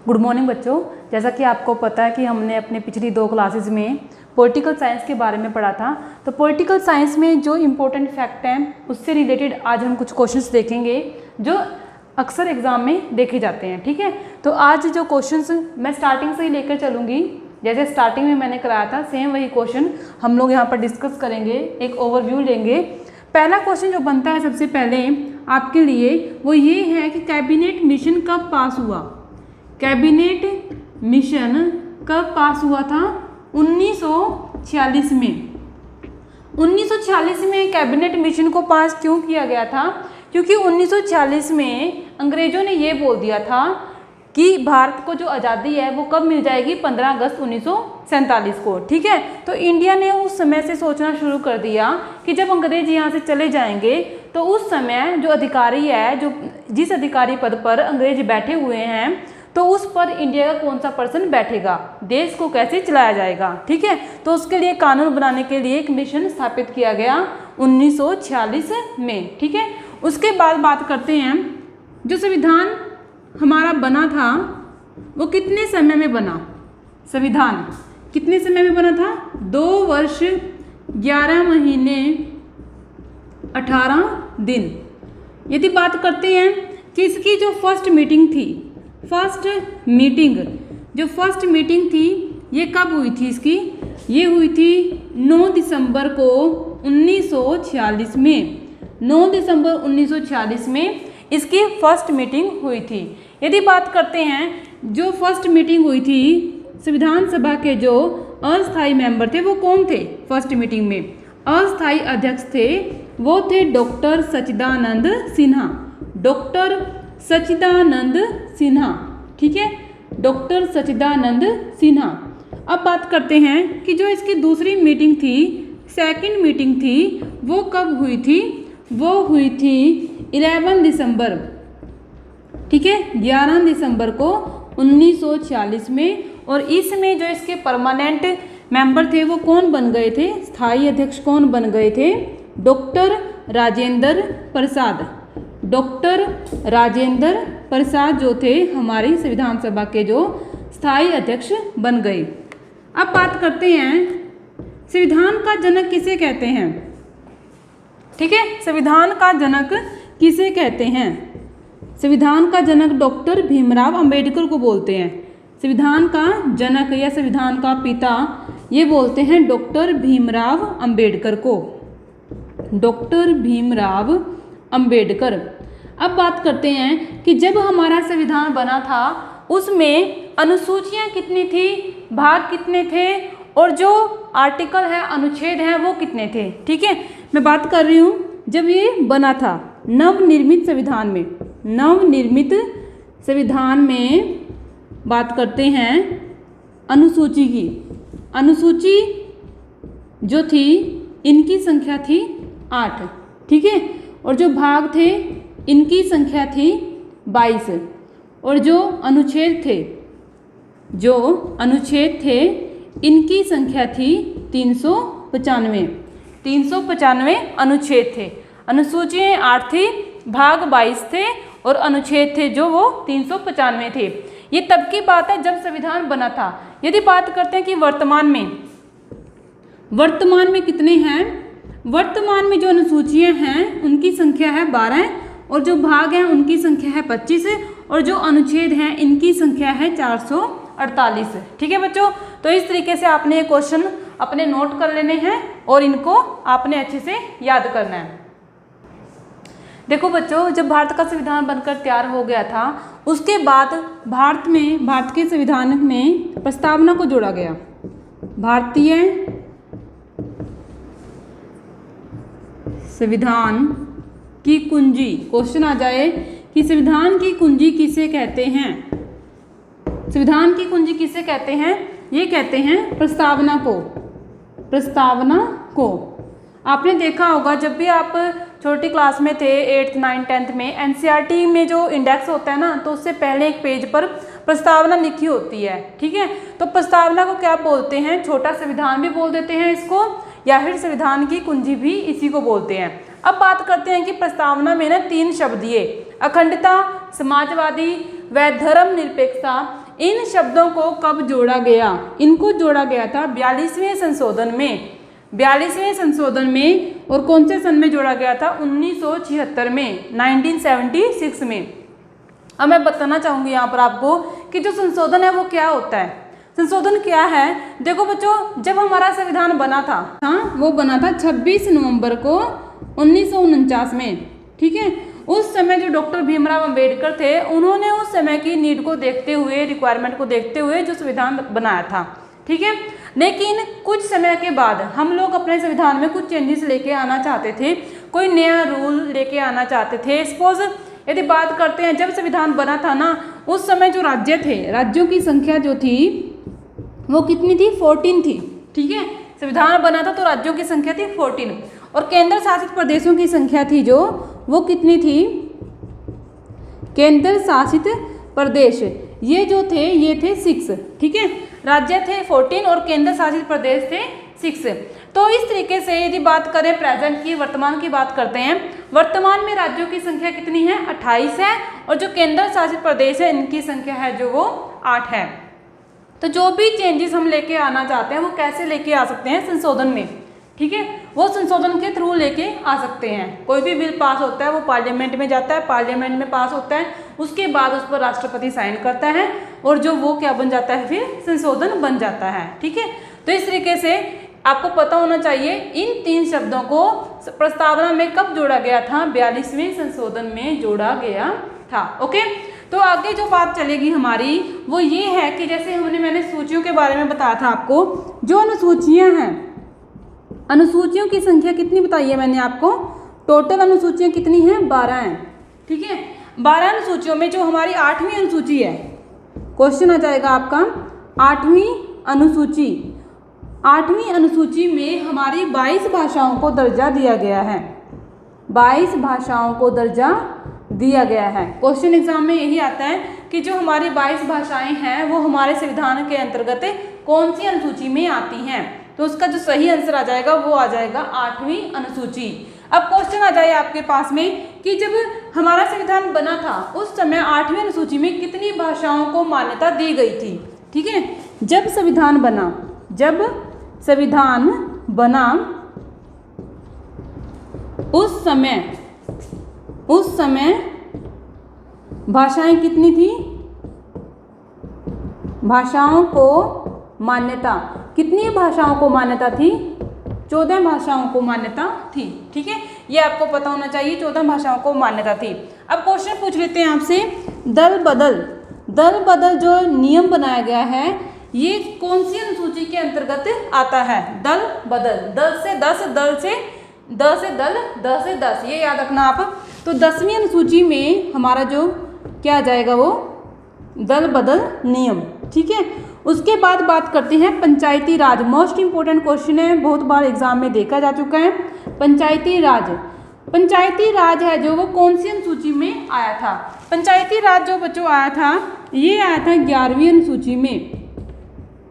Good morning बच्चों। जैसा कि आपको पता है कि हमने अपने पिछली 2 क्लासेस में पॉलिटिकल साइंस के बारे में पढ़ा था। तो पॉलिटिकल साइंस में जो इम्पोर्टेंट फैक्ट हैं उससे रिलेटेड आज हम कुछ क्वेश्चंस देखेंगे जो अक्सर एग्जाम में देखे जाते हैं। ठीक है, तो आज जो क्वेश्चंस मैं स्टार्टिंग से ही लेकर चलूँगी, जैसे स्टार्टिंग में मैंने कराया था सेम वही क्वेश्चन हम लोग यहाँ पर डिस्कस करेंगे, एक ओवरव्यू लेंगे। पहला क्वेश्चन जो बनता है सबसे पहले आपके लिए वो ये है कि कैबिनेट मिशन कब पास हुआ। कैबिनेट मिशन कब पास हुआ था? 1946 में। 1946 में कैबिनेट मिशन को पास क्यों किया गया था? क्योंकि 1946 में अंग्रेजों ने ये बोल दिया था कि भारत को जो आज़ादी है वो कब मिल जाएगी? 15 अगस्त 1947 को। ठीक है, तो इंडिया ने उस समय से सोचना शुरू कर दिया कि जब अंग्रेज यहाँ से चले जाएंगे तो उस समय जो अधिकारी है, जो जिस अधिकारी पद पर अंग्रेज बैठे हुए हैं, तो उस पर इंडिया का कौन सा पर्सन बैठेगा, देश को कैसे चलाया जाएगा। ठीक है, तो उसके लिए कानून बनाने के लिए एक मिशन स्थापित किया गया 1946 में। ठीक है, उसके बाद बात करते हैं जो संविधान हमारा बना था वो कितने समय में बना? संविधान कितने समय में बना था? 2 वर्ष 11 महीने 18 दिन। यदि बात करते हैं कि इसकी जो फर्स्ट मीटिंग थी, फर्स्ट मीटिंग थी ये कब हुई थी? इसकी ये हुई थी 9 दिसंबर को 1946 में। 9 दिसंबर 1946 में इसकी फर्स्ट मीटिंग हुई थी। यदि बात करते हैं जो फर्स्ट मीटिंग हुई थी, संविधान सभा के जो अस्थायी मेंबर थे वो कौन थे? फर्स्ट मीटिंग में अस्थायी अध्यक्ष थे वो थे डॉक्टर सच्चिदानंद सिन्हा। डॉक्टर सच्चिदानंद सिन्हा। ठीक है, डॉक्टर सच्चिदानंद सिन्हा। अब बात करते हैं कि जो इसकी दूसरी मीटिंग थी, सेकंड मीटिंग थी, वो कब हुई थी? वो हुई थी 11 दिसंबर। ठीक है, 11 दिसंबर को 1946 में। और इसमें जो इसके परमानेंट मेंबर थे वो कौन बन गए थे? स्थायी अध्यक्ष कौन बन गए थे? डॉक्टर राजेंद्र प्रसाद। डॉक्टर राजेंद्र प्रसाद जो थे हमारी संविधान सभा के जो स्थायी अध्यक्ष बन गए। अब बात करते हैं संविधान का जनक किसे कहते हैं? ठीक है, संविधान का जनक किसे कहते हैं? संविधान का जनक डॉक्टर भीमराव अंबेडकर को बोलते हैं। संविधान का जनक या संविधान का पिता ये बोलते हैं डॉक्टर भीमराव अंबेडकर को। डॉक्टर भीमराव अंबेडकर। अब बात करते हैं कि जब हमारा संविधान बना था उसमें अनुसूचियां कितनी थी, भाग कितने थे, और जो आर्टिकल है, अनुच्छेद हैं, वो कितने थे? ठीक है, मैं बात कर रही हूँ जब ये बना था नवनिर्मित संविधान में। नवनिर्मित संविधान में बात करते हैं अनुसूची की। अनुसूची जो थी इनकी संख्या थी 8। ठीक है, और जो भाग थे इनकी संख्या थी 22। और जो अनुच्छेद थे इनकी संख्या थी 395। 395 अनुच्छेद थे। अनुसूचियाँ 8 थी, भाग 22 थे, और अनुच्छेद थे जो वो 395 थे। ये तब की बात है जब संविधान बना था। यदि बात करते हैं कि वर्तमान में कितने हैं? वर्तमान में जो अनुसूचियाँ हैं उनकी संख्या है 12, और जो भाग हैं उनकी संख्या है 25, और जो अनुच्छेद हैं इनकी संख्या है 448। ठीक है बच्चों, तो इस तरीके से आपने ये क्वेश्चन अपने नोट कर लेने हैं और इनको आपने अच्छे से याद करना है। देखो बच्चों, जब भारत का संविधान बनकर तैयार हो गया था उसके बाद भारत के संविधान में प्रस्तावना को जोड़ा गया। भारतीय संविधान की कुंजी। क्वेश्चन आ जाए कि संविधान की कुंजी किसे कहते हैं? संविधान की कुंजी किसे कहते हैं? ये कहते हैं प्रस्तावना को। प्रस्तावना को आपने देखा होगा जब भी आप छोटी क्लास में थे, 8th 9th 10th में, एनसीईआरटी में जो इंडेक्स होता है ना, तो उससे पहले एक पेज पर प्रस्तावना लिखी होती है। ठीक है, तो प्रस्तावना को क्या बोलते हैं? छोटा संविधान भी बोल देते हैं इसको, या फिर संविधान की कुंजी भी इसी को बोलते हैं। अब बात करते हैं कि प्रस्तावना में ना 3 शब्द ये अखंडता, समाजवादी व धर्मनिरपेक्षता, इन शब्दों को कब जोड़ा गया? इनको जोड़ा गया था 42वें संशोधन में। 42वें संशोधन में, और कौन से सन में जोड़ा गया था? 1976 में, 1976 में। अब मैं बताना चाहूँगी यहाँ पर आपको कि जो संशोधन है वो क्या होता है। संशोधन क्या है? देखो बच्चों, जब हमारा संविधान बना था, हाँ, वो बना था 26 नवंबर को 1949 में, ठीक है। उस समय जो डॉक्टर भीमराव अंबेडकर थे, उन्होंने उस समय की नीड को देखते हुए, रिक्वायरमेंट को देखते हुए जो संविधान बनाया था, ठीक है। लेकिन कुछ समय के बाद हम लोग अपने संविधान में कुछ चेंजेस लेके आना चाहते थे, कोई नया रूल लेके आना चाहते थे। सपोज यदि बात करते हैं, जब संविधान बना था ना, उस समय जो राज्य थे, राज्यों की संख्या जो थी वो कितनी थी? 14 थी, ठीक है। संविधान बना था तो राज्यों की संख्या थी 14, और केंद्र शासित प्रदेशों की संख्या थी जो, वो कितनी थी? केंद्र शासित प्रदेश ये जो थे, ये थे 6, ठीक है। राज्य थे 14 और केंद्र शासित प्रदेश थे 6। तो इस तरीके से यदि बात करें प्रेजेंट की, वर्तमान की बात करते हैं, वर्तमान में राज्यों की संख्या कितनी है? 28 है, और जो केंद्र शासित प्रदेश है इनकी संख्या है जो वो 8 है। तो जो भी चेंजेस हम लेके आना चाहते हैं वो कैसे लेके आ सकते हैं? संशोधन में, ठीक है। वो संशोधन के थ्रू लेके आ सकते हैं। कोई भी बिल पास होता है वो पार्लियामेंट में जाता है, पार्लियामेंट में पास होता है, उसके बाद उस पर राष्ट्रपति साइन करता है, और जो वो क्या बन जाता है? फिर संशोधन बन जाता है, ठीक है। तो इस तरीके से आपको पता होना चाहिए इन 3 शब्दों को प्रस्तावना में कब जोड़ा गया था? 42वें संशोधन में जोड़ा गया था। ओके, तो आगे जो बात चलेगी हमारी वो ये है कि जैसे मैंने सूचियों के बारे में बताया था आपको, जो अनुसूचियां हैं, अनुसूचियों की संख्या कितनी बताई है मैंने आपको? टोटल अनुसूचियां कितनी हैं? 12 हैं, ठीक है। 12 अनुसूचियों में जो हमारी 8वीं अनुसूची है, क्वेश्चन आ जाएगा आपका 8वीं अनुसूची। 8वीं अनुसूची में हमारी 22 भाषाओं को दर्जा दिया गया है। 22 भाषाओं को दर्जा दिया गया है। क्वेश्चन एग्जाम में यही आता है कि जो हमारी 22 भाषाएं हैं वो हमारे संविधान के अंतर्गत कौन सी अनुसूची में आती हैं। तो उसका जो सही आंसर आ जाएगा वो आ जाएगा 8वीं अनुसूची। अब क्वेश्चन आ जाए आपके पास में कि जब हमारा संविधान बना था उस समय 8वीं अनुसूची में कितनी भाषाओं को मान्यता दी गई थी, ठीक है। जब संविधान बना, जब संविधान बना उस समय भाषाएं कितनी थी? भाषाओं को मान्यता, कितनी भाषाओं को मान्यता थी? 14 भाषाओं को मान्यता थी, ठीक है। ये आपको पता होना चाहिए, 14 भाषाओं को मान्यता थी। अब क्वेश्चन पूछ लेते हैं आपसे, दल बदल जो नियम बनाया गया है ये कौन सी अनुसूची के अंतर्गत आता है? दल बदल, दल से 10, दल से द से दल, द से 10, ये याद रखना आप। तो 10वीं अनुसूची में हमारा जो क्या आ जाएगा वो दल बदल नियम, ठीक है। उसके बाद बात करते हैं पंचायती राज। मोस्ट इंपोर्टेंट क्वेश्चन है, बहुत बार एग्जाम में देखा जा चुका है। पंचायती राज है जो वो कौन सी अनुसूची में आया था? पंचायती राज जो बच्चों आया था, ये आया था 11वीं अनुसूची में,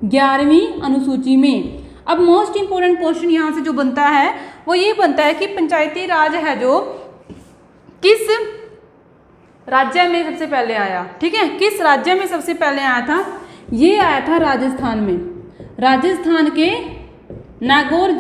11वीं अनुसूची में। अब मोस्ट इंपोर्टेंट क्वेश्चन यहाँ से जो बनता है वो ये बनता है कि पंचायती राज है जो किस राज्य में सबसे पहले आया, ठीक है। किस राज्य में सबसे पहले आया था? ये आया था राजस्थान में, राजस्थान के नागौर